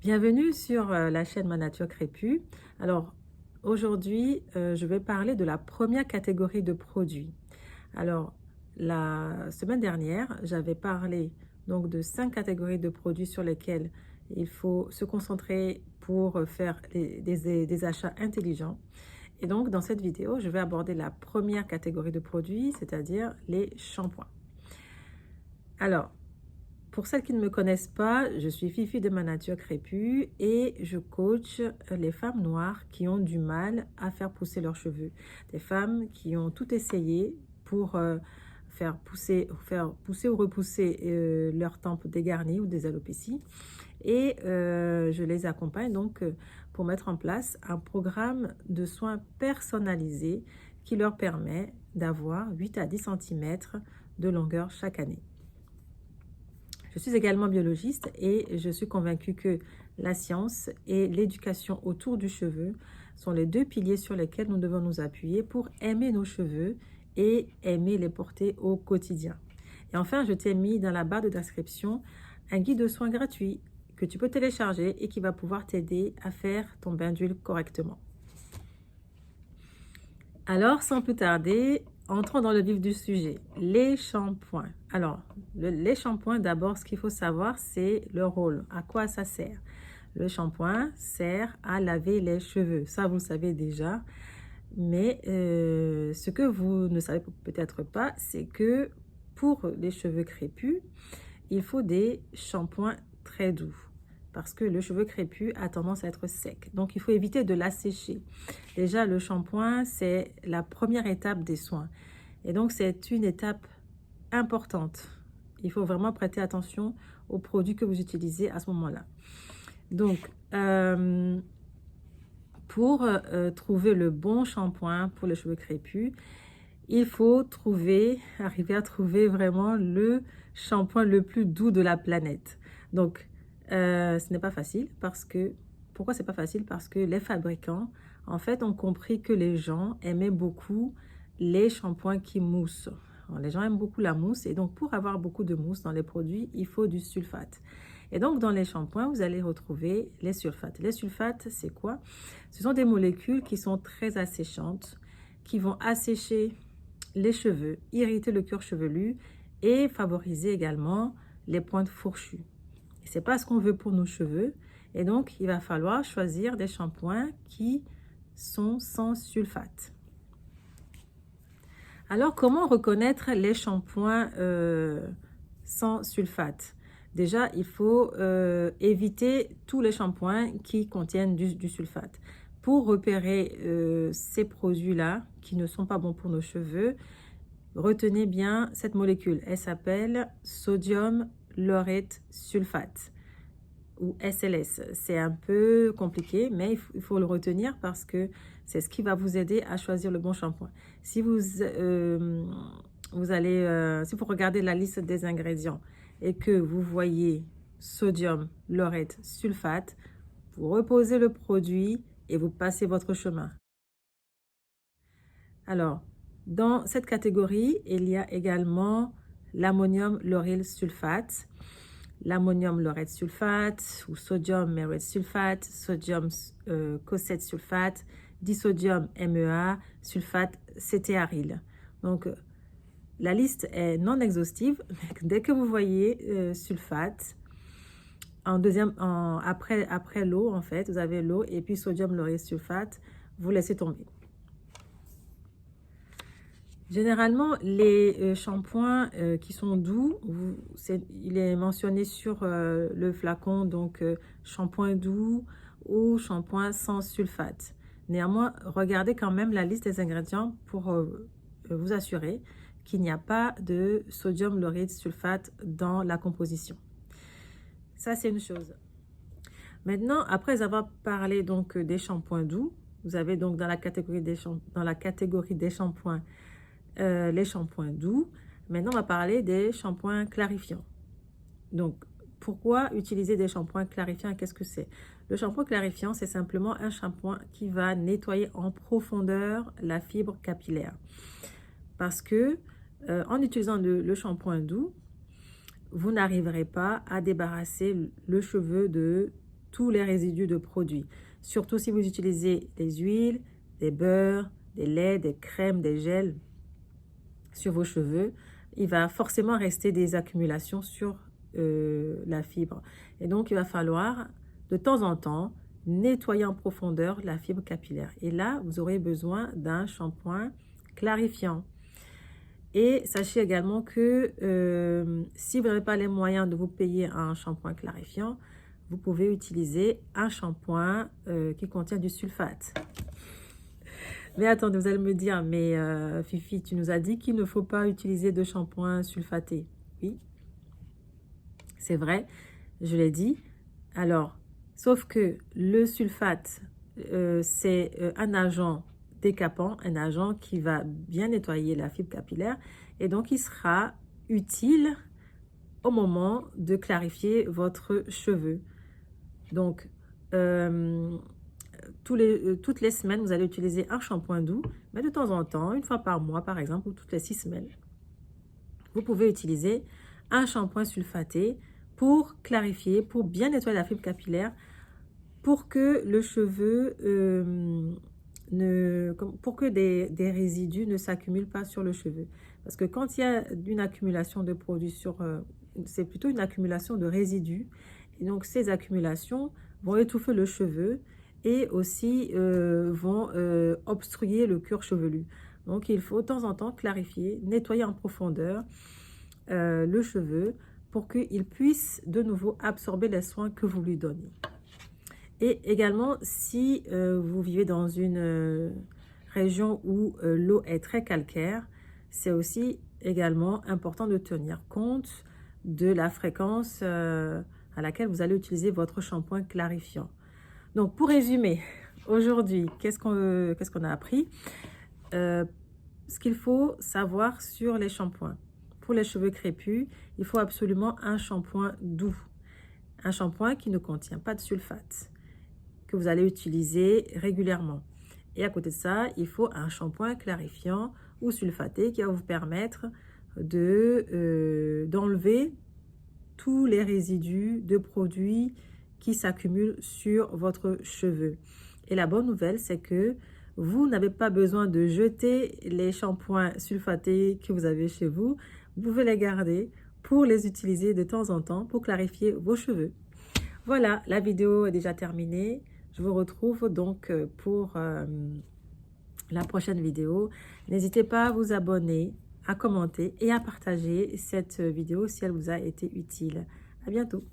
Bienvenue sur la chaîne Ma Nature Crépue. Alors aujourd'hui, je vais parler de la première catégorie de produits. Alors la semaine dernière, j'avais parlé donc de 5 catégories de produits sur lesquels il faut se concentrer pour faire des achats intelligents. Et donc dans cette vidéo, je vais aborder la première catégorie de produits, c'est-à-dire les shampoings. Alors, pour celles qui ne me connaissent pas, je suis Fifi de Ma Nature Crépue et je coach les femmes noires qui ont du mal à faire pousser leurs cheveux. Des femmes qui ont tout essayé pour faire pousser ou repousser leurs tempes dégarnies ou des alopécies. Et je les accompagne donc pour mettre en place un programme de soins personnalisés qui leur permet d'avoir 8 à 10 cm de longueur chaque année. Je suis également biologiste et je suis convaincue que la science et l'éducation autour du cheveu sont les deux piliers sur lesquels nous devons nous appuyer pour aimer nos cheveux et aimer les porter au quotidien. Et enfin, je t'ai mis dans la barre de description un guide de soins gratuit que tu peux télécharger et qui va pouvoir t'aider à faire ton bain d'huile correctement. Alors, sans plus tarder, entrons dans le vif du sujet, les shampoings. Alors, les shampoings, d'abord, ce qu'il faut savoir, c'est leur rôle. À quoi ça sert? Le shampoing sert à laver les cheveux. Ça, vous le savez déjà. Mais ce que vous ne savez peut-être pas, c'est que pour les cheveux crépus, il faut des shampoings très doux. Parce que le cheveu crépus a tendance à être sec. Donc, il faut éviter de l'assécher. Déjà, le shampoing, c'est la première étape des soins. Et donc, c'est une étape importante. Il faut vraiment prêter attention aux produits que vous utilisez à ce moment-là. Donc, pour trouver le bon shampoing pour les cheveux crépus, il faut arriver à trouver vraiment le shampoing le plus doux de la planète. Donc, ce n'est pas facile parce que... Pourquoi c'est pas facile? Parce que les fabricants, en fait, ont compris que les gens aimaient beaucoup les shampoings qui moussent. Alors, les gens aiment beaucoup la mousse et donc pour avoir beaucoup de mousse dans les produits, il faut du sulfate. Et donc, dans les shampoings, vous allez retrouver les sulfates. Les sulfates, c'est quoi? Ce sont des molécules qui sont très asséchantes, qui vont assécher les cheveux, irriter le cuir chevelu et favoriser également les pointes fourchues. Et c'est pas ce qu'on veut pour nos cheveux. Et donc, il va falloir choisir des shampoings qui sont sans sulfate. Alors, comment reconnaître les shampoings sans sulfate? Déjà, il faut éviter tous les shampoings qui contiennent du sulfate. Pour repérer ces produits-là qui ne sont pas bons pour nos cheveux, retenez bien cette molécule. Elle s'appelle sodium laureth sulfate ou SLS. C'est un peu compliqué, mais il faut le retenir parce que c'est ce qui va vous aider à choisir le bon shampoing. Si vous regardez la liste des ingrédients et que vous voyez sodium laureth sulfate, vous reposez le produit et vous passez votre chemin. Alors, dans cette catégorie, il y a également l'ammonium lauryl sulfate, l'ammonium laureth sulfate ou sodium mereth sulfate, sodium cosette sulfate, disodium MEA, sulfate cétéaryl. Donc, la liste est non exhaustive. Dès que vous voyez sulfate, après l'eau, en fait, vous avez l'eau et puis sodium laureth sulfate, vous laissez tomber. Généralement, les shampoings qui sont doux, il est mentionné sur le flacon, donc shampoing doux ou shampoing sans sulfate. Néanmoins, regardez quand même la liste des ingrédients pour vous assurer qu'il n'y a pas de sodium laureth sulfate dans la composition. Ça, c'est une chose. Maintenant, après avoir parlé donc des shampoings doux, vous avez donc dans la catégorie des shampoings les shampoings doux. Maintenant, on va parler des shampoings clarifiants. Donc, pourquoi utiliser des shampoings clarifiants et qu'est-ce que c'est? Le shampoing clarifiant, c'est simplement un shampoing qui va nettoyer en profondeur la fibre capillaire. Parce que en utilisant le shampoing doux, vous n'arriverez pas à débarrasser le cheveu de tous les résidus de produits. Surtout si vous utilisez des huiles, des beurres, des laits, des crèmes, des gels sur vos cheveux, il va forcément rester des accumulations sur la fibre. Et donc, il va falloir de temps en temps nettoyer en profondeur la fibre capillaire. Et là, vous aurez besoin d'un shampoing clarifiant. Et sachez également que si vous n'avez pas les moyens de vous payer un shampoing clarifiant, vous pouvez utiliser un shampoing qui contient du sulfate. Mais attendez, vous allez me dire, mais Fifi, tu nous as dit qu'il ne faut pas utiliser de shampoing sulfaté. Oui, c'est vrai, je l'ai dit. Alors, sauf que le sulfate, c'est un agent décapant, un agent qui va bien nettoyer la fibre capillaire et donc il sera utile au moment de clarifier votre cheveu. Donc, toutes les semaines, vous allez utiliser un shampoing doux, mais de temps en temps, une fois par mois par exemple, ou toutes les 6 semaines, vous pouvez utiliser un shampoing sulfaté pour clarifier, pour bien nettoyer la fibre capillaire, pour que le cheveu, pour que des résidus ne s'accumulent pas sur le cheveu. Parce que quand il y a une accumulation de produits sur, c'est plutôt une accumulation de résidus, et donc ces accumulations vont étouffer le cheveu et aussi vont obstruer le cuir chevelu. Donc il faut de temps en temps clarifier, nettoyer en profondeur le cheveu pour qu'il puisse de nouveau absorber les soins que vous lui donnez. Et également, si vous vivez dans une région où l'eau est très calcaire, c'est aussi également important de tenir compte de la fréquence à laquelle vous allez utiliser votre shampoing clarifiant. Donc, pour résumer, aujourd'hui, qu'est-ce qu'on a appris? Ce qu'il faut savoir sur les shampoings. Pour les cheveux crépus, il faut absolument un shampoing doux. Un shampoing qui ne contient pas de sulfate, que vous allez utiliser régulièrement. Et à côté de ça, il faut un shampoing clarifiant ou sulfaté qui va vous permettre d'enlever tous les résidus de produits qui s'accumulent sur votre cheveu. Et la bonne nouvelle, c'est que vous n'avez pas besoin de jeter les shampoings sulfatés que vous avez chez vous. Vous pouvez les garder pour les utiliser de temps en temps pour clarifier vos cheveux. Voilà, la vidéo est déjà terminée. Je vous retrouve donc pour la prochaine vidéo. N'hésitez pas à vous abonner, à commenter et à partager cette vidéo si elle vous a été utile. À bientôt.